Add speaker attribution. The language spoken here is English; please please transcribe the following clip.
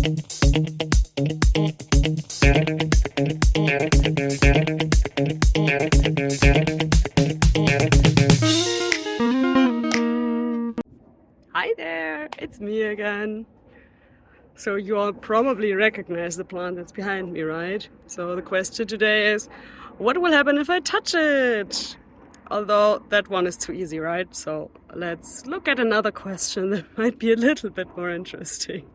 Speaker 1: Hi there, it's me again. So you all probably recognize the plant that's behind me, right? So the question today is, what will happen if I touch it? Although that one is too easy, right? So let's look at another question that might be a little bit more interesting.